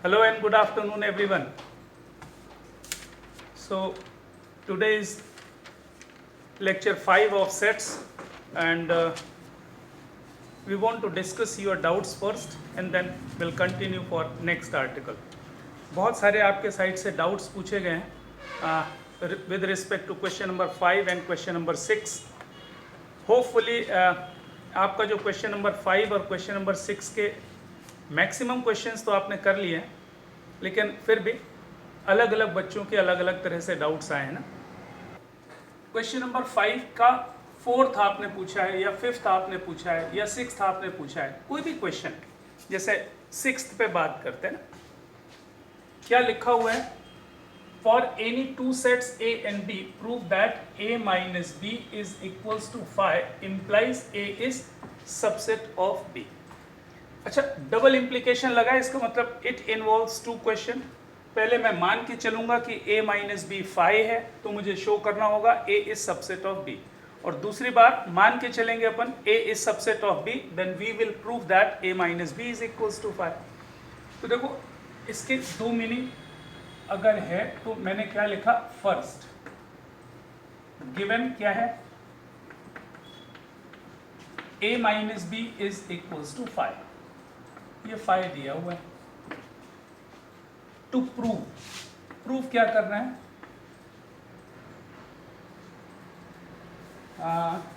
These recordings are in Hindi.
Hello and good afternoon, everyone. So today is lecture 5 of sets, and we want to discuss your doubts first and then we'll continue for next article. बहुत सारे आपके साइड से डाउट्स पूछे गए हैं with respect to question number 5 and question number 6. Hopefully आपका जो क्वेश्चन नंबर 5 और क्वेश्चन नंबर 6 के मैक्सिमम क्वेश्चंस तो आपने कर लिए हैं, लेकिन फिर भी अलग अलग बच्चों के अलग अलग तरह से डाउट्स आए हैं ना. क्वेश्चन नंबर 5 का 4th आपने पूछा है या 5th आपने पूछा है या 6th आपने पूछा है, कोई भी क्वेश्चन. जैसे 6th पे बात करते हैं ना, क्या लिखा हुआ है? For any two sets A and B prove that A minus B is equals to 5 implies A is subset of B. अच्छा, डबल इम्प्लीकेशन लगा, इसका मतलब इट इन्वॉल्व्स टू क्वेश्चन. पहले मैं मान के चलूंगा कि A minus B 5 है, तो मुझे शो करना होगा A is subset of B. और दूसरी बार मान के चलेंगे अपन A is subset of B, then we will prove that A minus B is equals to 5. तो देखो इसके दो मीनिंग अगर है तो मैंने क्या लिखा? फर्स्ट गिवन क्या है? A minus B is equals to 5. ये 5 दिया हुआ है. टू प्रूव क्या करना है?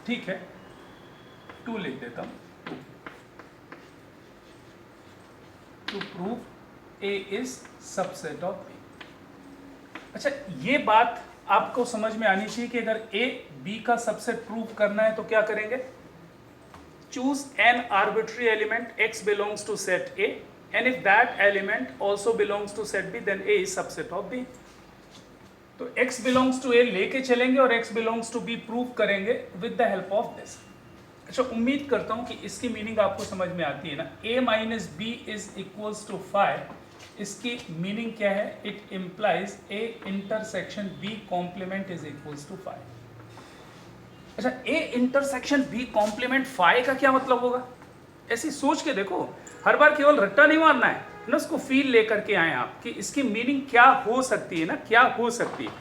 ठीक है, 2 लिख देता हूं. To prove A is subset of B. अच्छा, ये बात आपको समझ में आनी चाहिए कि अगर A B का सबसेट प्रूव करना है तो क्या करेंगे? Choose an arbitrary element X belongs to set A, and if that element also belongs to set B, then A is subset of B. तो X belongs to A लेके चलेंगे और X belongs to B prove करेंगे with the help of this. अच्छा, उम्मीद करता हूं कि इसकी मीनिंग आपको समझ में आती है ना. A minus B is equals to 5. इसकी मीनिंग क्या है? It implies A intersection B complement is equals to 5. अच्छा, A इंटरसेक्शन B कॉम्प्लीमेंट 5 का क्या मतलब होगा? ऐसी सोच के देखो, हर बार केवल रट्टा नहीं मारना है ना, उसको फील लेकर के आए आप कि इसकी मीनिंग क्या हो सकती है ना, क्या हो सकती है.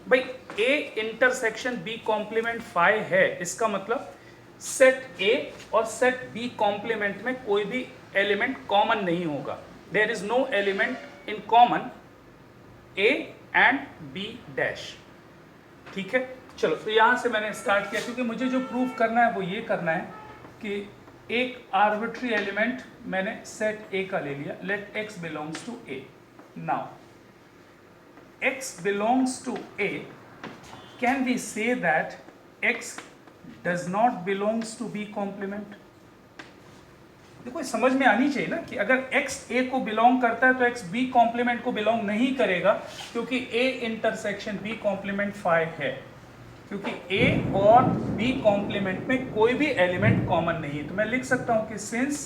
भाई A इंटरसेक्शन B कॉम्प्लीमेंट 5 है, इसका मतलब सेट A और सेट B कॉम्प्लीमेंट में कोई भी एलिमेंट कॉमन नहीं होगा. There is no element in common A and B dash. ठीक है, चलो तो यहां से मैंने स्टार्ट किया क्योंकि मुझे जो प्रूव करना है वो ये करना है कि एक आर्बिट्री एलिमेंट मैंने सेट A का ले लिया. Let X belongs to A. Now X belongs to A. Can we say that X does not belongs to B complement? देखो समझ में आनी चाहिए ना कि अगर X A को बिलोंग करता है तो X B कॉम्प्लीमेंट को बिलोंग नहीं करेगा, क्योंकि A इंटरसेक्शन B कॉम्प्लीमेंट 5 है, क्योंकि A और B कॉम्प्लीमेंट में कोई भी एलिमेंट कॉमन नहीं है. तो मैं लिख सकता हूं कि since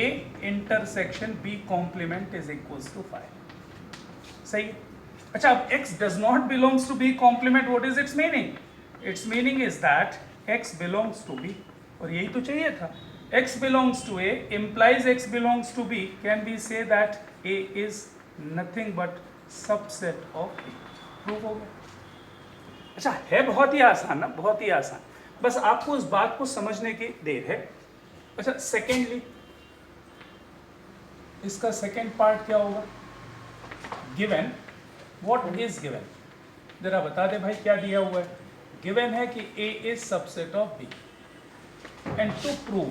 A intersection B complement is equals to 5. सही. अच्छा, अब X does not belongs to B complement. What is its meaning? Its meaning is that X belongs to B, और यही तो चाहिए था. X belongs to A implies X belongs to B. Can we say that A is nothing but subset of B? Prove हो गया. अच्छा, है बहुत ही आसान ना, बहुत ही आसान. बस आपको उस बात को समझने की देर है. अच्छा, सेकेंडली इसका सेकेंड पार्ट क्या होगा? गिवन. What is given? जरा बता दे भाई, क्या दिया हुआ है? गिवन है कि A is subset of B. And to prove,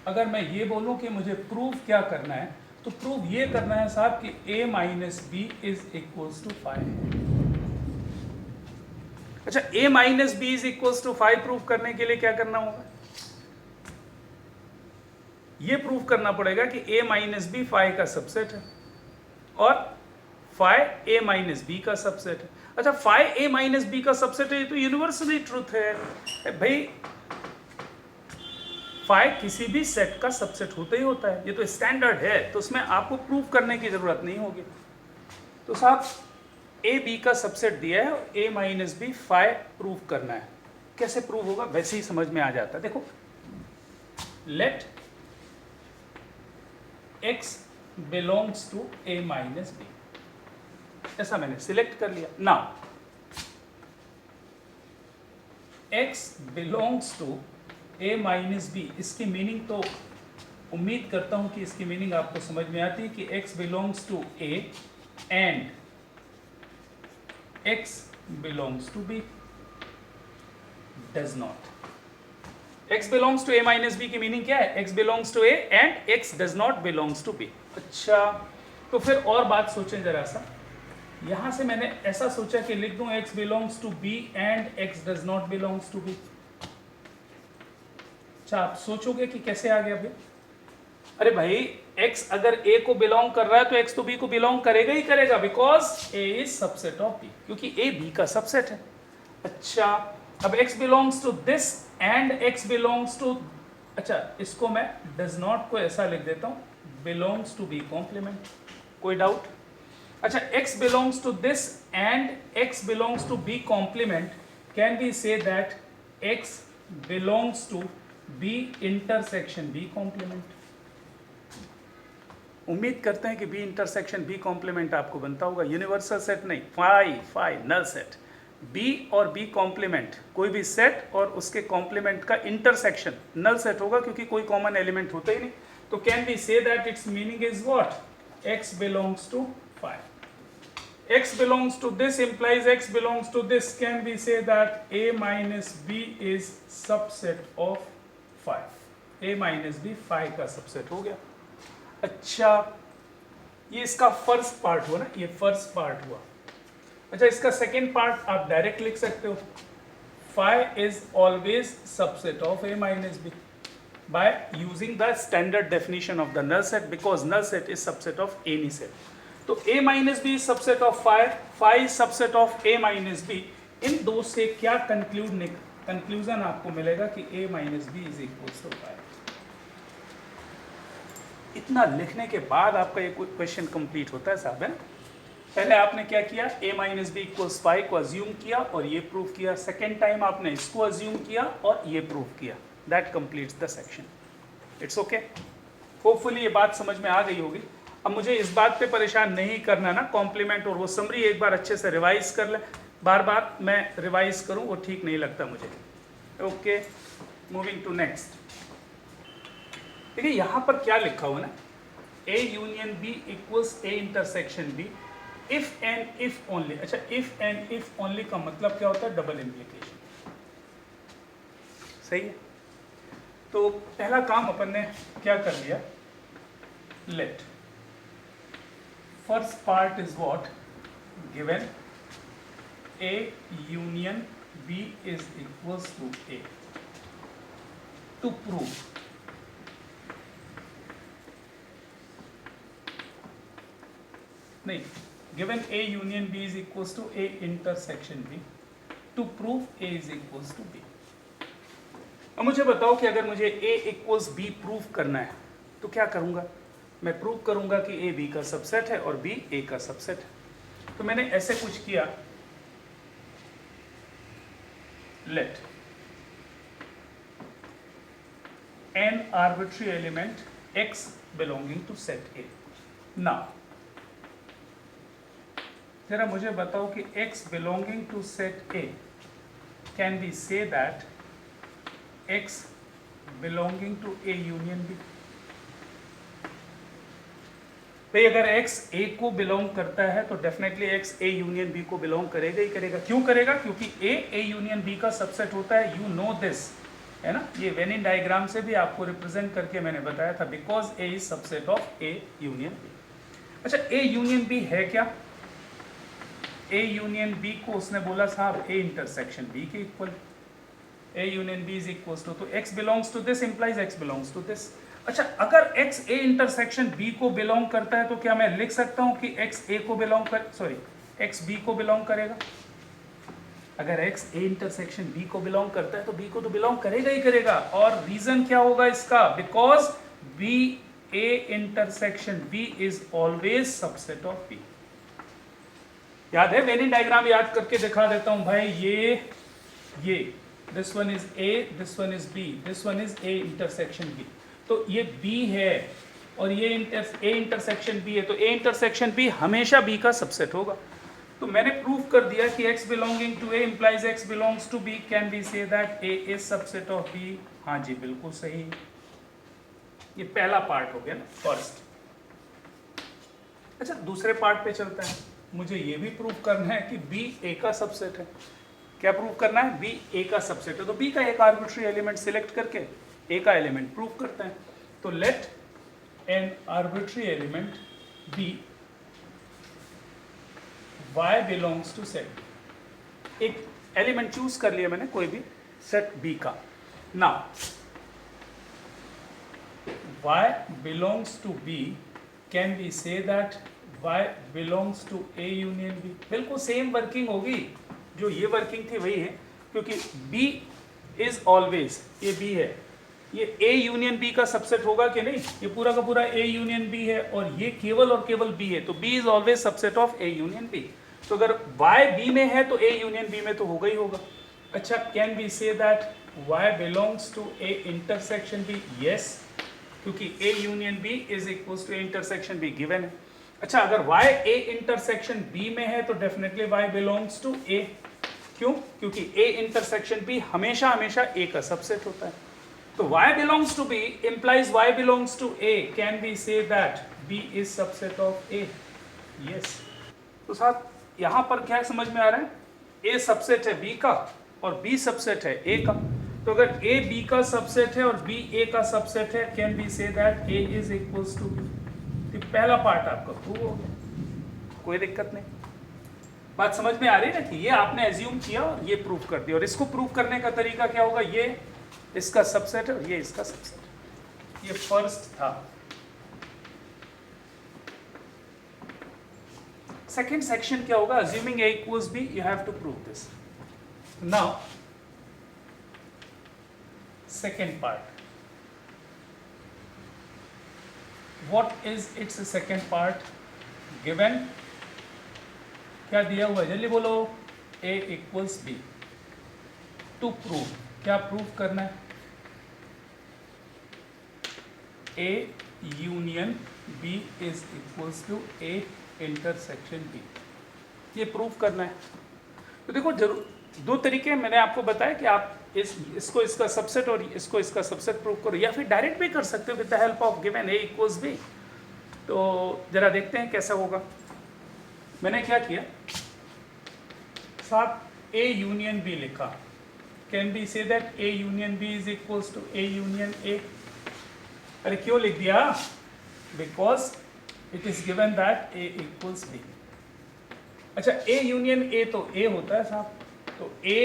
अगर मैं ये बोलूं कि मुझे प्रूव क्या करना है, तो प्रूव ये करना है साहब कि A minus B is equals to 5. अच्छा, A minus B is equals to 5 prove करने के लिए क्या करना होगा? ये प्रूव करना पड़ेगा कि A माइनस B 5 का सबसेट है और 5 A माइनस B का सबसेट है. अच्छा, 5 A माइनस B का सबसेट है, ये तो यूनिवर्सली ट्रूथ है भाई. 5 किसी भी सेट का सबसेट होता ही होता है, ये तो स्टैंडर्ड है, तो उसमें आपको प्रूव करने की जरूरत नहीं होगी. तो साहब A B का सबसेट दिया है और A माइनस B 5 प्रूव करना है. कैसे प्रूव होगा? वैसे ही समझ में आ जाता है. देखो, let X belongs to A minus B, ऐसा मैंने सिलेक्ट कर लिया। Now x belongs to a minus B, इसकी मीनिंग तो उम्मीद करता हूं कि इसकी मीनिंग आपको समझ में आती है कि x belongs to a and x belongs to b does not. x belongs to a minus B की मीनिंग क्या है? x belongs to a and x does not belongs to b। अच्छा, तो फिर और बात सोचें जरा सा। यहां से मैंने ऐसा सोचा कि लिख दूं x belongs to b and x does not belongs to b। अच्छा, आप सोचोगे कि कैसे आ गया भाई? अरे भाई, x अगर a को बिलोंग कर रहा है तो x तो b को बिलोंग करेगा ही करेगा, because a is subset of b, क्योंकि a b का सबसेट है। अच्छा, अब x belongs to this and x belongs to, अच्छा इसको मैं डज नॉट को ऐसा लिख देता हूं, बिलोंग्स टू b कॉम्प्लीमेंट। कोई डाउट? अच्छा, x belongs to this and x belongs to b complement, can we say that x belongs to b intersection b complement? उम्मीद करते हैं कि b intersection b complement आपको बनता होगा। यूनिवर्सल सेट नहीं, फाई नल सेट। b और b complement, कोई भी सेट और उसके complement का इंटरसेक्शन नल सेट होगा, क्योंकि कोई कॉमन एलिमेंट होता ही नहीं। तो can we say that its meaning is what? x belongs to phi. x belongs to this implies x belongs to this. Can we say that a minus b is subset of phi? a minus b phi का सबसेट हो गया। अच्छा, ये इसका फर्स्ट पार्ट हुआ ना, ये फर्स्ट पार्ट हुआ। अच्छा, इसका सेकेंड पार्ट आप डायरेक्ट लिख सकते हो, phi is always subset of a minus b by using the standard definition of the null set, because null set is subset of any set. तो a minus B subset of phi subset of a minus B. इन दो से क्या कंक्लूजन आपको मिलेगा कि a minus B is equal to phi। इतना लिखने के बाद आपका ये क्वेश्चन कंप्लीट होता है साहब, है ना? पहले आपने क्या किया, a minus B equals phi को अज्यूम किया और ये प्रूव किया। सेकेंड टाइम आपने इसको अज्यूम किया और ये प्रूव किया। That completes the section. It's okay, hopefully ये बात समझ में आ गई होगी। अब मुझे इस बात पे परेशान नहीं करना ना, कॉम्प्लीमेंट और वो समरी एक बार अच्छे से रिवाइज कर ले। बार बार मैं रिवाइज करूं वो ठीक नहीं लगता मुझे। Okay, moving to next. देखिए यहाँ पर क्या लिखा हुआ ना, A union B equals A intersection B if and if only. अच्छा, इफ एंड इफ ओनली का मतलब क्या होता है? Double implication. सही है। तो पहला काम अपन ने क्या कर लिया, late first part is what? Given A union B is equals to A. To prove नहीं, given A union B is equals to A intersection B, to prove A is equals to B. अब मुझे बताओ कि अगर मुझे A equals B प्रूव करना है तो क्या करूंगा? मैं प्रूव करूंगा कि a b का सबसेट है और b a का सबसेट है। तो मैंने ऐसे कुछ किया, let n arbitrary element x belonging to set a। Now जरा मुझे बताओ कि x belonging to set a, can be say that x belonging to a union b। भाई अगर x a को बिलोंग करता है तो definitely x a union b को बिलोंग करेगा ही करेगा। क्यों करेगा? क्योंकि a यूनियन b का सबसेट होता है। यू नो दिस, है ना? ये वेनिन डायग्राम से भी आपको रिप्रेजेंट करके मैंने बताया था, because a is subset of a union b। अच्छा, a यूनियन b है क्या? a यूनियन b को उसने बोला साहब a इंटरसेक्शन b के equal. a union b is equal to, तो x belongs to this implies x belongs to this. अच्छा, अगर x a इंटरसेक्शन b को बिलोंग करता है तो क्या मैं लिख सकता हूं कि x a को बिलोंग कर, सॉरी x b को बिलोंग करेगा? अगर x a इंटरसेक्शन b को बिलोंग करता है तो b को तो बिलोंग करेगा ही करेगा। और रीजन क्या होगा इसका? Because b a intersection b is always subset of b। याद है? वेनिन डायग्राम याद करके दिखा देता हूं भाई। ये this one is a, this one is b, this one is a intersection b। तो ये b है और ये ए इंटरसेक्शन बी है, तो ए इंटरसेक्शन बी हमेशा बी का सबसेट होगा। तो मैंने प्रूव कर दिया कि x belonging to A implies x belongs to B, can be say that A is subset of B. हाँ जी बिल्कुल सही, ये पहला पार्ट हो गया ना, फर्स्ट। अच्छा दूसरे पार्ट पे चलते हैं। मुझे ये भी प्रूव करना है कि बी ए का सबसेट है। क्या प्रूव करना है? बी ए का सबसेट है। तो बी का एक आर्बिट्री एलिमेंट सिलेक्ट करके ए का एलिमेंट प्रूव करते हैं। तो let an arbitrary element B y belongs to set. एक एलिमेंट चूज कर लिया मैंने, कोई भी सेट b का। Now y belongs to b, can be say that y belongs to a union b। बिल्कुल सेम वर्किंग होगी, जो ये वर्किंग थी वही है, क्योंकि b इज ऑलवेज, ये b है, ये a यूनियन b का सबसेट होगा कि नहीं? ये पूरा का पूरा a यूनियन b है और ये केवल और केवल b है, तो b is always subset of a union b। तो अगर y b में है तो a यूनियन b में तो होगा ही होगा। अच्छा, can be say that y belongs to a intersection b? Yes, क्योंकि a union b is equals to a intersection b given है। अच्छा, अगर y a इंटरसेक्शन b में है तो definitely y belongs to a। क्यों? क्योंकि a इंटरसेक्शन b हमेशा हमेशा a का सबसेट होता है। तो y belongs to b implies y belongs to a, can we say that b is subset of a? yes। तो साथ यहाँ पर क्या समझ में आ रहा है? a सबसेट है b का और b सबसेट है a का। तो अगर a b का सबसेट है और b a का सबसेट है, can we say that a is equals to b? तो पहला पार्ट आपका प्रूव हो गया, कोई दिक्कत नहीं। बात समझ में आ रही है ना कि ये आपने एज्यूम किया और ये प्रूव कर दिया। और इसको प्रूव करने का तरीका क्या होगा? ये इसका सबसेट है और ये इसका सबसेट है। ये फर्स्ट था। सेकंड सेक्शन क्या होगा? Assuming a equals b, you have to prove this. Now, second part. What is its second part? Given क्या दिया हुआ है? जल्दी बोलो। a equals b. To prove, क्या प्रूव करना है? A union B is equals to A intersection B, ये प्रूव करना है। तो देखो जरूर दो तरीके मैंने आपको बताया कि आप इसको इसका सबसेट और इसको इसका सबसेट प्रूव करो, या फिर डायरेक्ट भी कर सकते हो with the help of given A equals B। तो जरा देखते हैं कैसा होगा। मैंने क्या किया, साथ A यूनियन B लिखा। Can we say that A union B is equals to A union A? अरे क्यों लिख दिया? Because it is given that A equals B. अच्छा, A union A तो A होता है साहब, तो A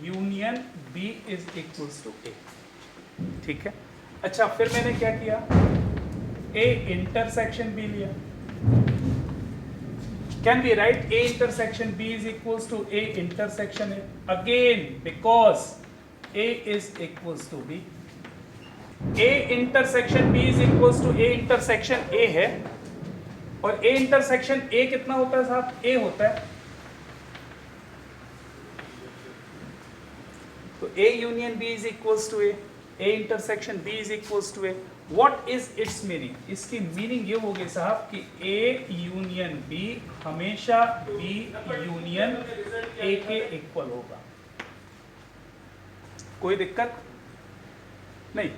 union B is equals to A, ठीक है। अच्छा, फिर मैंने क्या किया? A intersection B लिया। Can we write A intersection B is equals to A intersection A? Again, because A is equals to B. A intersection B is equals to A intersection A है, और A intersection A कितना होता है साहब? A होता है। तो A union B is equals to A, A intersection B is equals to A. What is its meaning? इसकी मीनिंग ये होगी साहब कि A यूनियन B हमेशा B यूनियन A के इक्वल होगा। कोई दिक्कत नहीं।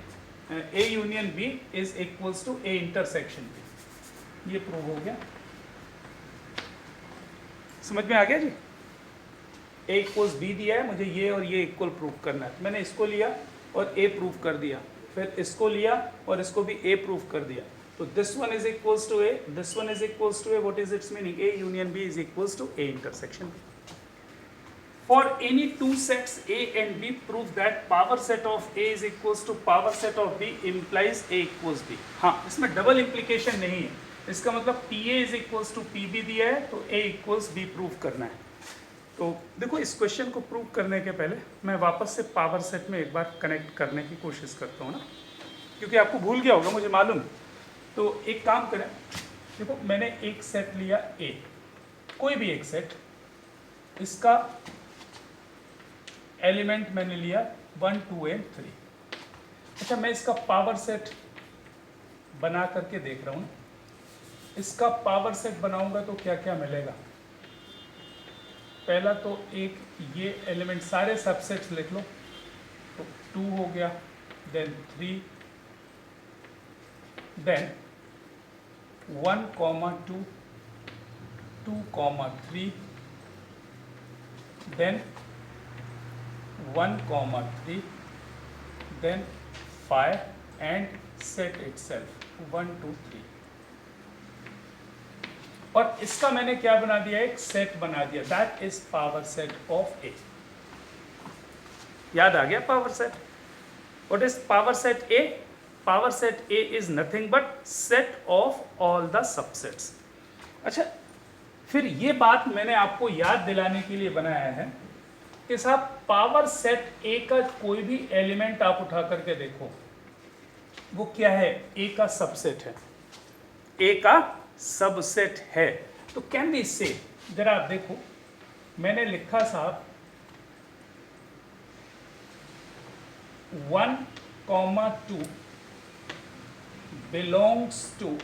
A union B is equals to A intersection B, ये प्रूव हो गया। समझ में आ गया जी? A इक्वल्स B दिया है, मुझे ये और ये इक्वल प्रूव करना है। मैंने इसको लिया और A प्रूव कर दिया, फिर इसको लिया और इसको भी A प्रूव कर दिया। तो this one is equals to A, this one is equals to A। What is its meaning? A union B is equals to A intersection B। For any two sets A and B, prove that power set of A is equals to power set of B implies A equals B। हाँ, इसमें डबल इम्प्लीकेशन नहीं है। इसका मतलब PA is equals to PB दिया है, तो A equals B प्रूव करना है। तो देखो, इस क्वेश्चन को प्रूव करने के पहले मैं वापस से पावर सेट में एक बार कनेक्ट करने की कोशिश करता हूँ ना, क्योंकि आपको भूल गया होगा मुझे मालूम। तो एक काम करें, देखो मैंने एक सेट लिया A, कोई भी एक सेट, इसका एलिमेंट मैंने लिया 1, 2 and 3। अच्छा, मैं इसका पावर सेट बना करके देख रहा हूँ। इसका पावर सेट बनाऊंगा तो क्या क्या मिलेगा। पहला तो एक ये एलिमेंट सारे सबसेट्स लिख लो, तो 2 हो गया, then 3, then 1, 2, 2, 3, then 1, 3, then 5 and set itself 1, 2, 3। और इसका मैंने क्या बना दिया, एक सेट बना दिया, that is power set of A. याद आ गया power set? What is power set A? Power set A is nothing but set of all the subsets. अच्छा, फिर ये बात मैंने आपको याद दिलाने के लिए बनाया है कि साहब पावर सेट ए का कोई भी एलिमेंट आप उठा करके देखो, वो क्या है, ए का सबसेट है, ए का सबसेट है। तो कैन बी से, जरा आप देखो, मैंने लिखा साहब 1, 2 belongs to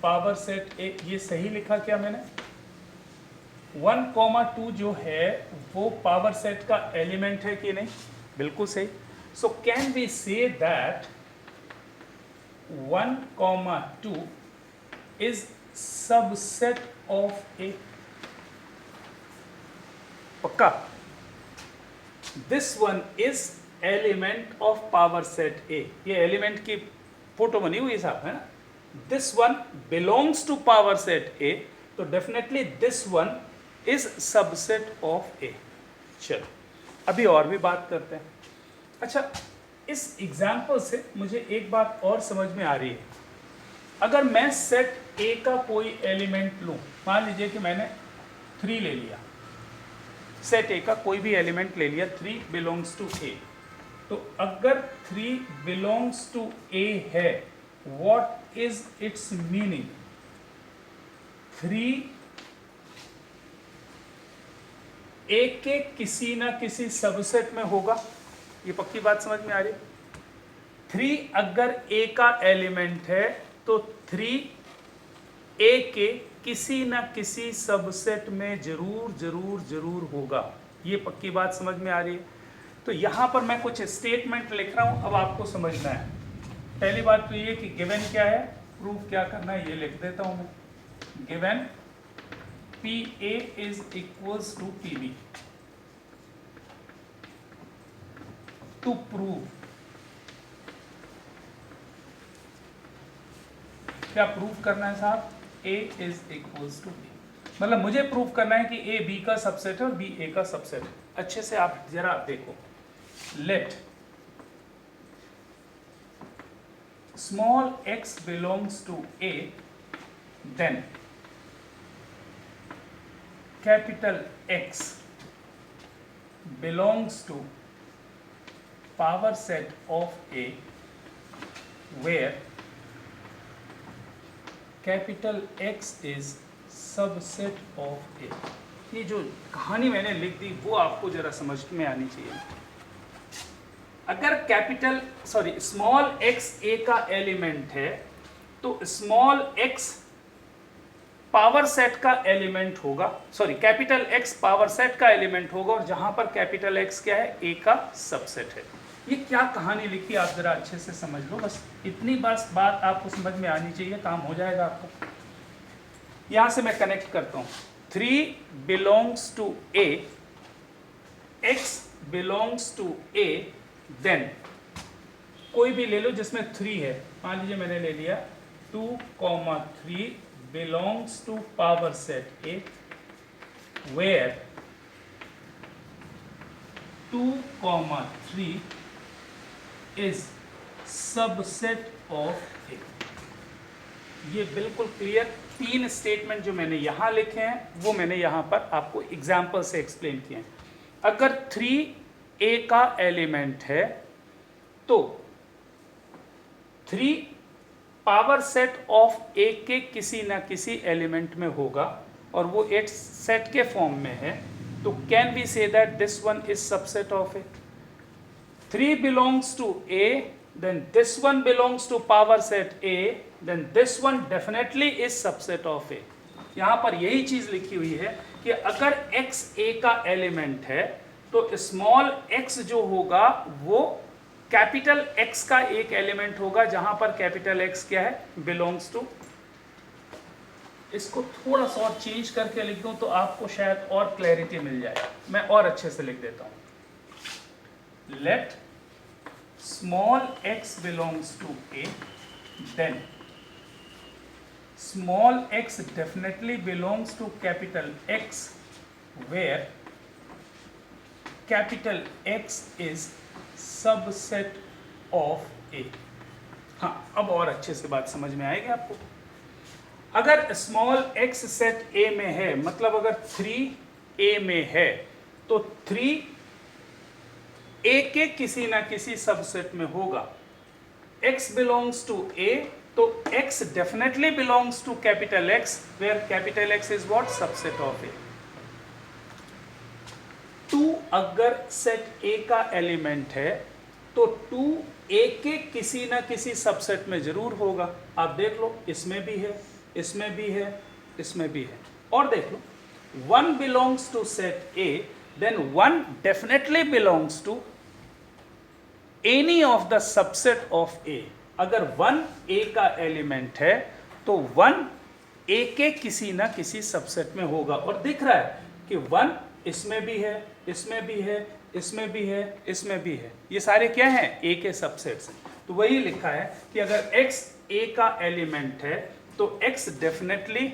power set A. ये सही लिखा क्या मैंने? 1, 2 जो है वो पावर सेट का एलिमेंट है कि नहीं? बिल्कुल सही। So can we say that 1, 2 is subset of A? पक्का? This one is element of power set A. ये एलिमेंट की फोटो बनी हुई साहब है ना। This one belongs to power set A, तो definitely this one is subset of A. चलो अभी और भी बात करते हैं। अच्छा, इस एग्जाम्पल से मुझे एक बात और समझ में आ रही है। अगर मैं सेट ए का कोई एलिमेंट लूं, मान लीजिए कि मैंने 3 ले लिया, सेट ए का कोई भी एलिमेंट ले लिया, 3 बिलोंग्स टू ए। तो अगर 3 बिलोंग्स टू ए है, व्हाट इज इट्स मीनिंग? 3 ए के किसी ना किसी सबसेट में होगा। ये पक्की बात समझ में आ रही? 3 अगर ए का एलिमेंट है तो 3 ए के किसी ना किसी सबसेट में जरूर जरूर जरूर होगा। ये पक्की बात समझ में आ रही है? तो यहां पर मैं कुछ स्टेटमेंट लिख रहा हूं, अब आपको समझना है। पहली बात तो ये कि गिवन क्या है, प्रूफ क्या करना है, ये लिख देता हूं मैं। Given PA is equals to PB। To prove, क्या प्रूफ करना है साहब? A is equals to B। मतलब मुझे प्रूफ करना है कि A B का सबसेट है और B A का सबसेट है। अच्छे से आप जरा देखो, late small x belongs to A, then capital X belongs to power set of A, where capital X is subset of A. ये जो कहानी मैंने लिख दी वो आपको जरा समझ में आनी चाहिए। अगर स्मॉल x a का एलिमेंट है तो स्मॉल x पावर सेट का एलिमेंट होगा, कैपिटल X पावर सेट का एलिमेंट होगा, और जहां पर कैपिटल X क्या है, a का सबसेट है। ये क्या कहानी लिखी आप जरा अच्छे से समझ लो, बस इतनी बात आपको समझ में आनी चाहिए, काम हो जाएगा आपको। यहां से मैं कनेक्ट करता हूं, 3 belongs to A, X belongs to A, then कोई भी ले लो जिसमें 3 है, मान लीजिए मैंने ले लिया 2, 3 belongs to power set A, where 2, 3 is subset of A। ये बिल्कुल क्लियर 3 स्टेटमेंट जो मैंने यहां लिखे हैं वो मैंने यहां पर आपको एग्जाम्पल से एक्सप्लेन किए हैं। अगर 3A का एलिमेंट है तो 3 पावर सेट ऑफ ए के किसी ना किसी एलिमेंट में होगा, और वो एक सेट के फॉर्म में है, तो can we say that this one is subset of A. 3 belongs to A, then this one belongs to power set A, then this one definitely is subset of A. यहाँ पर यही चीज लिखी हुई है कि अगर x A का एलिमेंट है तो स्मॉल x जो होगा वो कैपिटल X का एक एलिमेंट होगा, जहां पर कैपिटल X क्या है, बिलोंग्स टू। इसको थोड़ा सा और चेंज करके लिख दूं तो आपको शायद और क्लैरिटी मिल जाए। मैं और अच्छे से लिख देता हूं। Let small x belongs to A, then small x definitely belongs to capital X, where capital X is subset of A। हाँ, अब और अच्छे से बात समझ में आएगी आपको। अगर स्मॉल x सेट A में है, मतलब अगर 3A में है, तो 3A के किसी ना किसी सबसेट में होगा। x belongs to A, तो x definitely belongs to capital X, where capital X is what? Subset of A। 2 अगर सेट A का एलिमेंट है तो 2A के किसी ना किसी सबसेट में जरूर होगा। आप देख लो, इसमें भी है, इसमें भी है, इसमें भी है। और देख लो, 1 belongs to set A, then 1 definitely belongs to any of the subset of A। अगर 1A का एलिमेंट है तो 1A के किसी ना किसी सबसेट में होगा। और दिख रहा है कि 1 इसमें भी है, इसमें भी है, इसमें भी है, इसमें भी है। ये सारे क्या हैं? A के सबसेट्स हैं। तो वही लिखा है कि अगर X A का एलिमेंट है तो X डेफिनेटली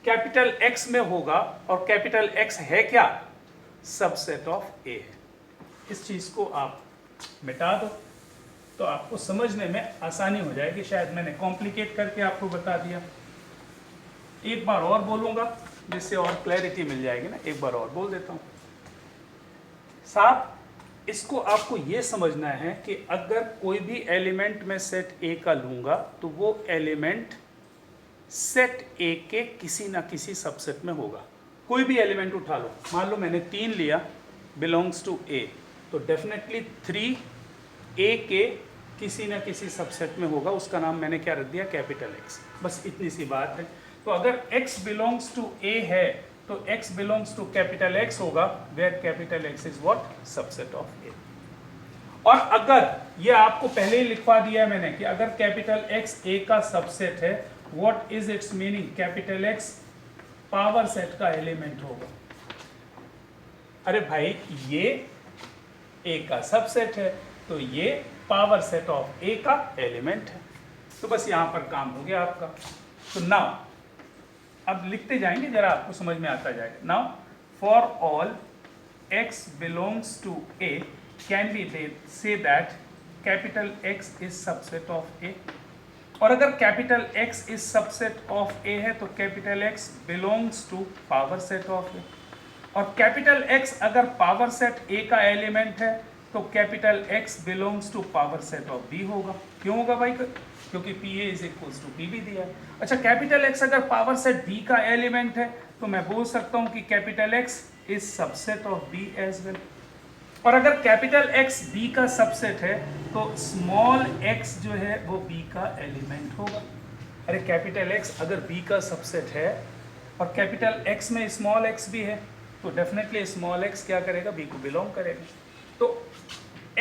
कैपिटल X में होगा, और कैपिटल X है क्या? सबसेट ऑफ A है। इस चीज को आप मिटा दो तो आपको समझने में आसानी हो जाएगी। शायद मैंने कॉम्प्लिकेट करके आपको बता दिया। एक बार और बोलूंगा जिससे और क्लैरिटी मिल जाएगी ना। एक बार और बोल देता हूं साहब, इसको आपको ये समझना है कि अगर कोई भी एलिमेंट मैं सेट A का लूंगा तो वो एलिमेंट सेट A के किसी ना किसी सबसेट में होगा। कोई भी एलिमेंट उठा लो, मान लो मैंने 3 लिया, बिलोंग्स टू A, तो डेफिनेटली 3A के किसी ना किसी सबसेट में होगा। उसका नाम मैंने क्या रख दिया? Capital X। बस इतनी सी बात है। तो अगर X बिलोंग्स टू A है तो X belongs to capital X होगा, where capital X is what? Subset of A। और अगर ये आपको पहले ही लिखवा दिया है मैंने कि अगर कैपिटल X A का सबसेट है, what is its meaning? Capital X power set का एलिमेंट होगा। अरे भाई, ये A का सबसेट है तो ये पावर सेट ऑफ A का एलिमेंट है। तो बस यहां पर काम हो गया आपका। तो नाउ अब लिखते जाएंगे, जरा आपको समझ में आता जाएगा। Now for all X belongs to A can be say that capital X is subset of A। और अगर capital X is subset of A है तो capital X belongs to power set of A। और कैपिटल X अगर पावर सेट A का एलिमेंट है तो capital X belongs to power set of B होगा। क्यों होगा भाई? क्योंकि PA is equals to PB दिया है। अच्छा, कैपिटल X अगर पावर सेट B का एलिमेंट है तो मैं बोल सकता हूं कि capital X is subset of B as well. और अगर कैपिटल X B का सबसेट है तो स्मॉल x जो है वो B का एलिमेंट होगा। अरे कैपिटल X अगर B का सबसेट है और कैपिटल X में स्मॉल x भी है तो डेफिनेटली स्मॉल x क्या करेगा? B को बिलोंग करेगा। तो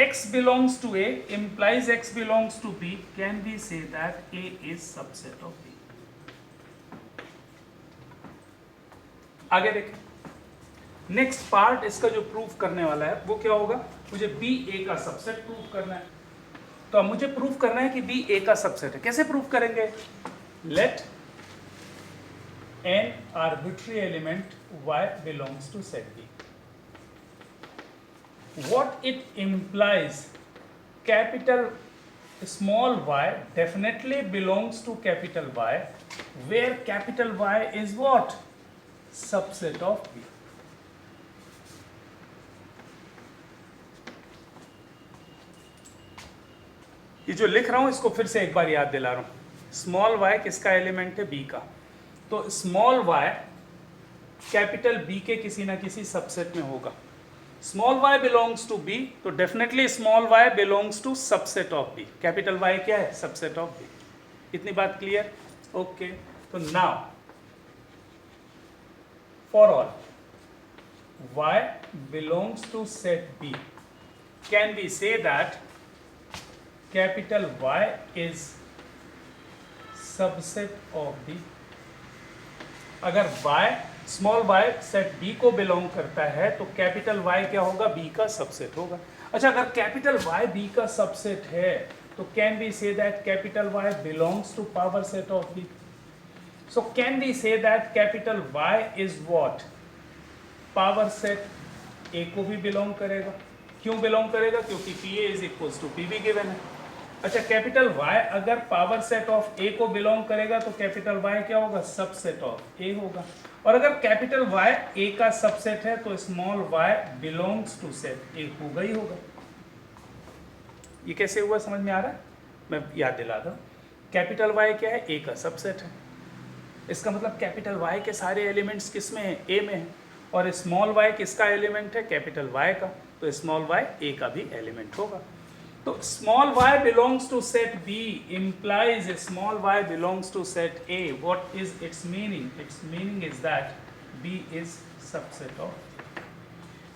X belongs to A implies X belongs to B, can we say that A is subset of B? आगे देखें, नेक्स्ट पार्ट इसका जो प्रूफ करने वाला है वो क्या होगा? मुझे B A का सबसेट प्रूफ करना है। तो अब मुझे प्रूफ करना है कि B A का सबसेट है। कैसे प्रूफ करेंगे? Let an arbitrary element Y belongs to set B. What it implies, capital small y definitely belongs to capital Y, where capital Y is what? Subset of B. ये जो लिख रहा हूं इसको फिर से एक बार याद दिला रहा हूं। स्मॉल y किसका एलिमेंट है? B का। तो स्मॉल y कैपिटल B के किसी ना किसी सबसेट में होगा। Small y belongs to B, तो definitely small y belongs to subset of B। Capital Y क्या है? Subset of B। इतनी बात क्लियर? ओके, तो now for all y belongs to set B, can we say that capital Y is subset of B? अगर y small y set B को बिलोंग करता है तो कैपिटल Y क्या होगा? B का सबसेट होगा। अच्छा, अगर कैपिटल Y B का सबसेट है तो can we say that capital Y belongs to power set of B? So can we say that capital Y is what? Power set A को भी बिलोंग करेगा। क्यों बिलोंग करेगा? क्योंकि PA is equals to PB given है। अच्छा, कैपिटल Y अगर पावर सेट ऑफ A को बिलोंग करेगा तो कैपिटल Y क्या होगा? सबसेट ऑफ A होगा। और अगर कैपिटल Y A का सबसेट है तो small y belongs to set A होगा ही होगा। ये कैसे हुआ, समझ में आ रहा है? मैं याद दिला दूं, कैपिटल Y क्या है? A का सबसेट है। इसका मतलब कैपिटल Y के सारे एलिमेंट्स किस में है? A में है। और स्मॉल y किसका एलिमेंट है? कैपिटल Y का। तो स्मॉल y A का भी एलिमेंट होगा। तो small y belongs to set B implies small y belongs to set A. What is its meaning? Its meaning is that B is subset of A.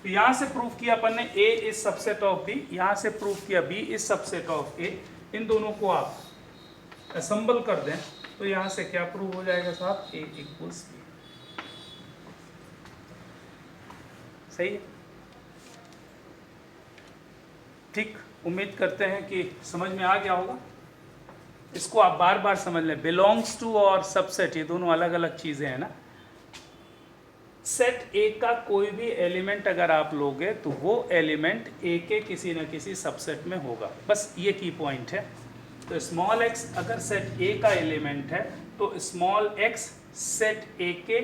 तो यहाँ से प्रूफ किया अपन ने A is subset of B, यहाँ से प्रूफ किया B is subset of A। इन दोनों को आप असेंबल कर दें तो यहाँ से क्या प्रूव हो जाएगा साहब? A equals B। सही है? ठीक, उम्मीद करते हैं कि समझ में आ गया होगा। इसको आप बार बार समझ लें, बिलोंग्स टू और सबसेट ये दोनों अलग अलग चीजें हैं ना। सेट ए का कोई भी एलिमेंट अगर आप लोगे तो वो एलिमेंट ए के किसी न किसी सबसेट में होगा, बस ये की पॉइंट है। तो स्मॉल एक्स अगर सेट ए का एलिमेंट है तो स्मॉल एक्स सेट ए के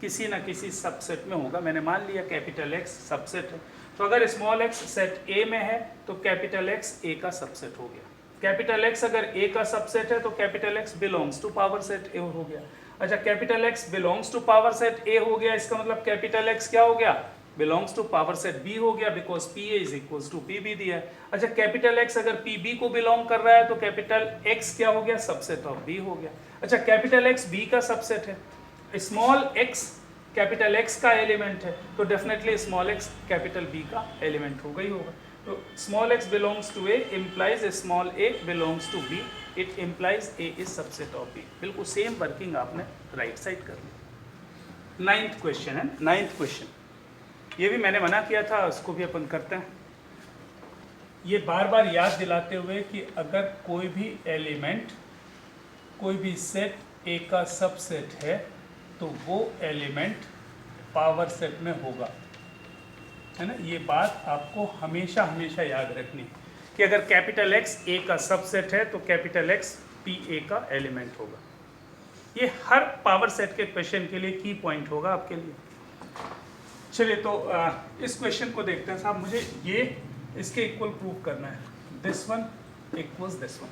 किसी न किसी सबसेट में होगा। मैंने मान लिया कैपिटल एक्स सबसेट है, तो अगर स्मॉल एक्स सेट ए में है तो कैपिटल एक्स ए का सबसेट हो गया। कैपिटल एक्स अगर ए का सबसेट है तो capital X belongs to power set A हो गया। अच्छा, capital X belongs to power set A हो गया, इसका मतलब कैपिटल एक्स क्या हो गया? Belongs to power set B हो गया, because P A is equals to P B दिया है। अच्छा, कैपिटल एक्स अगर पी बी को बिलोंग कर रहा है तो कैपिटल एक्स क्या हो गया? सबसेट ऑफ बी हो गया। अच्छा, कैपिटल एक्स बी का सबसेट है, स्मॉल एक्स कैपिटल एक्स का एलिमेंट है, तो definitely small X capital B का एलिमेंट होगा ही होगा। तो small X belongs to A implies small A belongs to B, it implies A is subset of B. बिल्कुल सेम वर्किंग आपने राइट साइड कर ली। 9th क्वेश्चन है, 9th क्वेश्चन ये भी मैंने मना किया था, उसको भी अपन करते हैं। ये बार बार याद दिलाते हुए कि अगर कोई भी एलिमेंट कोई भी सेट ए का सबसेट है तो वो एलिमेंट पावर सेट में होगा, है ना। ये बात आपको हमेशा हमेशा याद रखनी कि अगर कैपिटल एक्स ए का सबसेट है तो कैपिटल एक्स पी ए का एलिमेंट होगा। ये हर पावर सेट के क्वेश्चन के लिए की पॉइंट होगा आपके लिए। चलिए, तो इस क्वेश्चन को देखते हैं साहब। मुझे ये इसके इक्वल प्रूव करना है, this one equals this one.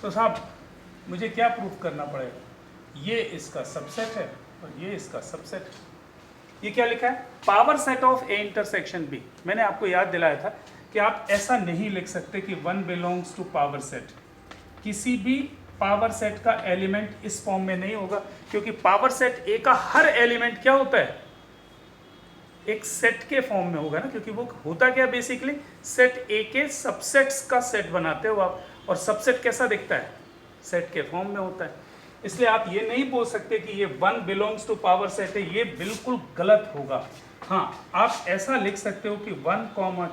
तो साहब मुझे क्या प्रूव करना पड़ेगा? ये इसका सबसेट है और ये इसका सबसेट है। ये क्या लिखा है? Power set of A intersection B. मैंने आपको याद दिलाया था कि आप ऐसा नहीं लिख सकते कि one belongs to power set. किसी भी पावर सेट का एलिमेंट इस फॉर्म में नहीं होगा, क्योंकि पावर सेट ए का हर एलिमेंट क्या होता है? एक सेट के फॉर्म में होगा ना, क्योंकि वो होता क्या बेसिकली सेट ए के सबसेट्स का सेट बनाते हो आप, और सबसेट कैसा दिखता है? सेट के फॉर्म में होता है। इसलिए आप ये नहीं बोल सकते कि ये one belongs to power set है, ये बिल्कुल गलत होगा। हाँ, आप ऐसा लिख सकते हो कि 1,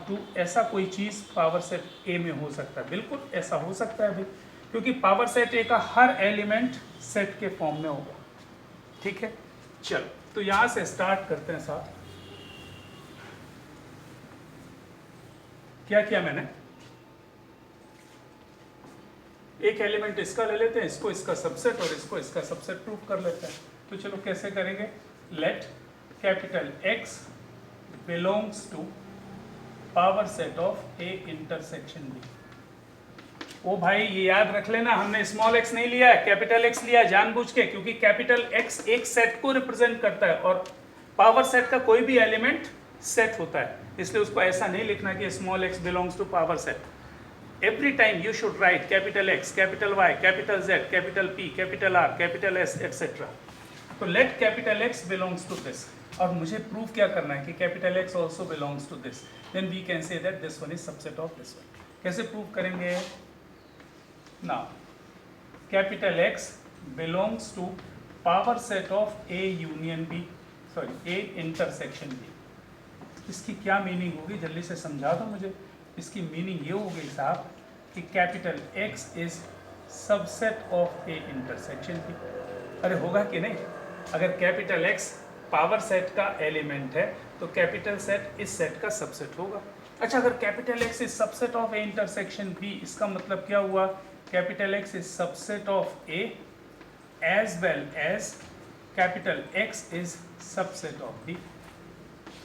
2 ऐसा कोई चीज़ पावर सेट ए में हो सकता है, बिल्कुल ऐसा हो सकता है भाई, क्योंकि पावर सेट ए का हर एलिमेंट सेट के फॉर्म में होगा। ठीक है, चलो तो यहाँ से स्टार्ट करते हैं साहब। क्या किया मैंने? एक एलिमेंट इसका ले लेते हैं, इसको इसका सबसेट और इसको इसका सबसेट प्रूव कर लेते हैं। तो चलो कैसे करेंगे? Let capital X belongs to power set of A intersection B. ओ भाई, ये याद रख लेना, हमने स्मॉल एक्स नहीं लिया है, कैपिटल एक्स लिया है जानबूझ के, क्योंकि कैपिटल एक्स एक सेट को रिप्रेजेंट करता है और पावर सेट का कोई भी एलिमेंट सेट होता है, इसलिए उसको ऐसा नहीं लिखना कि small X belongs to power set. every time you should write capital X, capital Y, capital Z, capital P, capital R, capital S, etc. तो let capital X belongs to this. और मुझे प्रूव क्या करना है कि capital X also belongs to this. Then we can say that this one is subset of this one. कैसे प्रूव करेंगे? Now, capital X belongs to power set of A union B, sorry, A intersection B. इसकी क्या मीनिंग होगी? जल्दी से समझा दो मुझे। इसकी मीनिंग ये होगी साहब कि capital X is subset of A intersection B. अरे होगा कि नहीं? अगर कैपिटल X पावर सेट का एलिमेंट है तो कैपिटल सेट इस सेट का सबसेट होगा। अच्छा, अगर capital X is subset of A intersection B, इसका मतलब क्या हुआ? Capital X is subset of A as well as capital X is subset of B.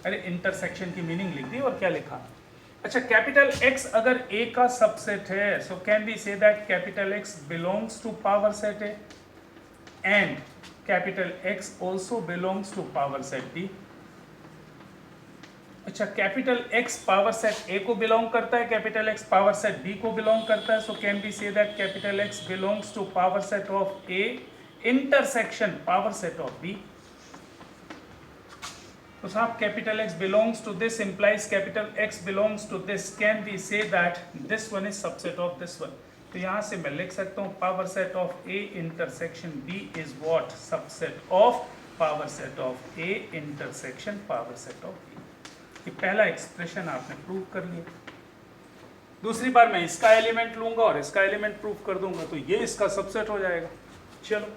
अरे इंटरसेक्शन की मीनिंग लिख दी और क्या लिखा? अच्छा, कैपिटल X अगर A का सबसेट है, so can we say that capital X belongs to power set A and capital X also belongs to power set B। अच्छा, capital X power set A को बिलोंग करता है, capital X power set B को बिलोंग करता है, so can we say that capital X belongs to power set of A intersection power set of B। तो साहब capital X belongs to this implies capital X belongs to this. Can we say that this one is subset of this one? तो यहाँ से मैं लिख सकता हूँ power set of A intersection B is what? Subset of power set of A intersection power set of B. ये पहला एक्सप्रेशन आपने प्रूव कर लिया। दूसरी बार मैं इसका एलिमेंट लूंगा और इसका एलिमेंट प्रूव कर दूंगा तो ये इसका सबसेट हो जाएगा। चलो